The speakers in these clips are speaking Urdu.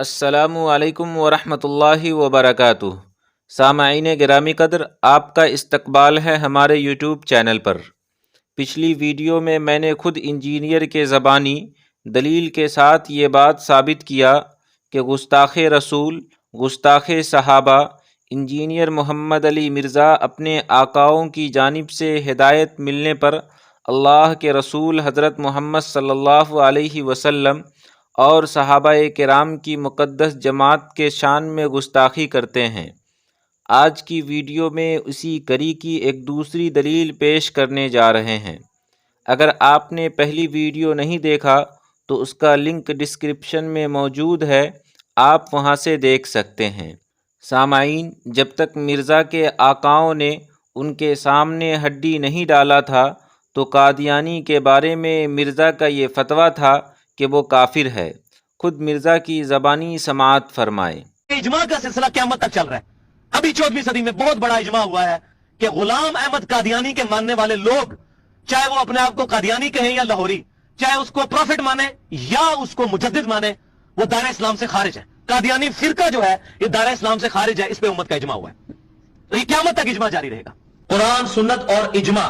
السلام علیکم ورحمۃ اللہ وبرکاتہ۔ سامعین گرامی قدر، آپ کا استقبال ہے ہمارے یوٹیوب چینل پر۔ پچھلی ویڈیو میں نے خود انجینئر کے زبانی دلیل کے ساتھ یہ بات ثابت کیا کہ گستاخ رسول، گستاخ صحابہ انجینئر محمد علی مرزا اپنے آقاؤں کی جانب سے ہدایت ملنے پر اللہ کے رسول حضرت محمد صلی اللہ علیہ وسلم اور صحابہ کرام کی مقدس جماعت کے شان میں گستاخی کرتے ہیں۔ آج کی ویڈیو میں اسی کڑی کی ایک دوسری دلیل پیش کرنے جا رہے ہیں۔ اگر آپ نے پہلی ویڈیو نہیں دیکھا تو اس کا لنک ڈسکرپشن میں موجود ہے، آپ وہاں سے دیکھ سکتے ہیں۔ سامعین، جب تک مرزا کے آقاؤں نے ان کے سامنے ہڈی نہیں ڈالا تھا تو قادیانی کے بارے میں مرزا کا یہ فتویٰ تھا کہ وہ کافر ہے۔ خود مرزا کی زبانی سماعت فرمائے۔ اجماع کا سلسلہ قیامت تک چل رہا ہے۔ ابھی 14ویں صدی میں بہت بڑا اجماع ہوا ہے کہ غلام احمد قادیانی کے ماننے والے لوگ، چاہے وہ اپنے آپ کو قادیانی کہیں یا لاہوری، چاہے اس کو پروفٹ مانے یا اس کو مجدد مانے، وہ دائرہ اسلام سے خارج ہے۔ قادیانی فرقہ جو ہے یہ دائرہ اسلام سے خارج ہے، اس پہ امت کا اجماع ہوا ہے۔ تو یہ قیامت تک اجماع جاری رہے گا۔ قرآن، سنت اور اجماع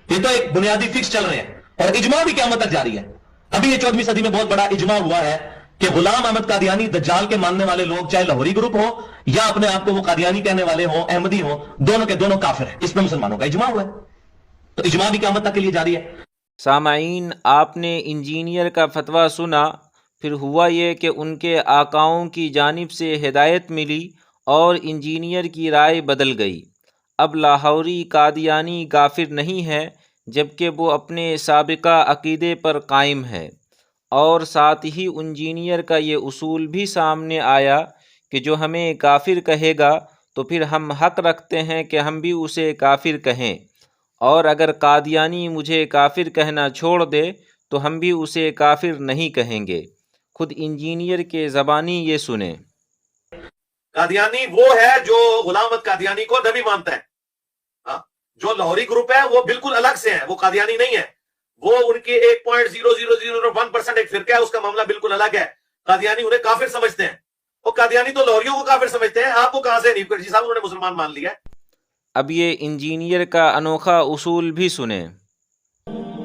یہ تو ایک بنیادی فکس چل رہے ہیں، اور اجماع بھی قیامت تک جاری ہے۔ ابھی یہ 14ویں صدی میں بہت بڑا اجماع ہوا ہے کہ غلام احمد قادیانی دجال کے ماننے والے لوگ، چاہے لاہوری گروپ ہو یا اپنے آپ کو وہ قادیانی کہنے والے ہوں، احمدی ہوں، دونوں کے دونوں کافر ہیں۔ اس میں مسلمانوں کا اجماع ہوا ہے، تو اجماع بھی قیامت تک کے لیے جاری ہے۔ سامعین، آپ نے انجینئر کا فتویٰ سنا، پھر ہوا یہ کہ ان کے آقاؤں کی جانب سے ہدایت ملی اور انجینئر کی رائے بدل گئی۔ اب لاہوری قادیانی کافر نہیں ہے، جبکہ وہ اپنے سابقہ عقیدے پر قائم ہے، اور ساتھ ہی انجینئر کا یہ اصول بھی سامنے آیا کہ جو ہمیں کافر کہے گا تو پھر ہم حق رکھتے ہیں کہ ہم بھی اسے کافر کہیں، اور اگر قادیانی مجھے کافر کہنا چھوڑ دے تو ہم بھی اسے کافر نہیں کہیں گے۔ خود انجینئر کے زبانی یہ سنیں۔ قادیانی وہ ہے جو غلام احمد قادیانی کو نبی مانتا ہے۔ جو لاہوری گروپ ہے وہ بالکل الگ سے ہے، وہ قادیانی نہیں ہے، وہ ان کے 1.0001% ایک فرقہ ہے، اس کا معاملہ بالکل الگ ہے۔ قادیانی انہیں کافر سمجھتے ہیں، وہ قادیانی تو لاہوریوں کو کافر سمجھتے ہیں۔ آپ کو کہاں سے نہیں، جی صاحب انہوں نے مسلمان مان لیا ہے۔ اب یہ انجینئر کا انوکھا اصول بھی سنیں۔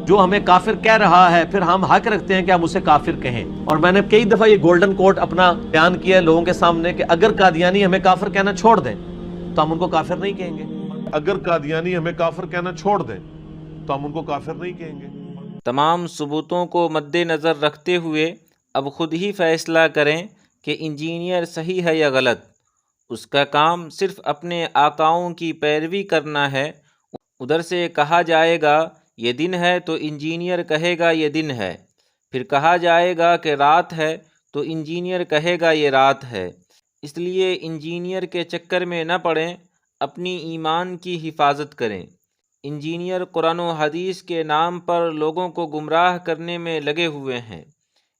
جو ہمیں کافر کہہ رہا ہے، پھر ہم حق رکھتے ہیں کہ ہم اسے کافر کہیں۔ اور میں نے کئی دفعہ یہ گولڈن کوٹ اپنا بیان کیا ہے لوگوں کے سامنے کہ اگر قادیانی ہمیں کافر کہنا چھوڑ دیں تو ہم ان کو کافر نہیں کہیں گے۔ اگر قادیانی ہمیں کافر کہنا چھوڑ دیں تو ہم ان کو کافر نہیں کہیں گے۔ تمام ثبوتوں کو مد نظر رکھتے ہوئے اب خود ہی فیصلہ کریں کہ انجینئر صحیح ہے یا غلط۔ اس کا کام صرف اپنے آقاؤں کی پیروی کرنا ہے۔ ادھر سے کہا جائے گا یہ دن ہے تو انجینئر کہے گا یہ دن ہے، پھر کہا جائے گا کہ رات ہے تو انجینئر کہے گا یہ رات ہے۔ اس لیے انجینئر کے چکر میں نہ پڑیں، اپنی ایمان کی حفاظت کریں۔ انجینئر قرآن و حدیث کے نام پر لوگوں کو گمراہ کرنے میں لگے ہوئے ہیں۔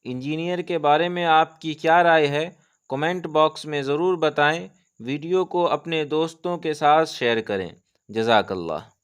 انجینئر کے بارے میں آپ کی کیا رائے ہے؟ کمنٹ باکس میں ضرور بتائیں۔ ویڈیو کو اپنے دوستوں کے ساتھ شیئر کریں۔ جزاک اللہ۔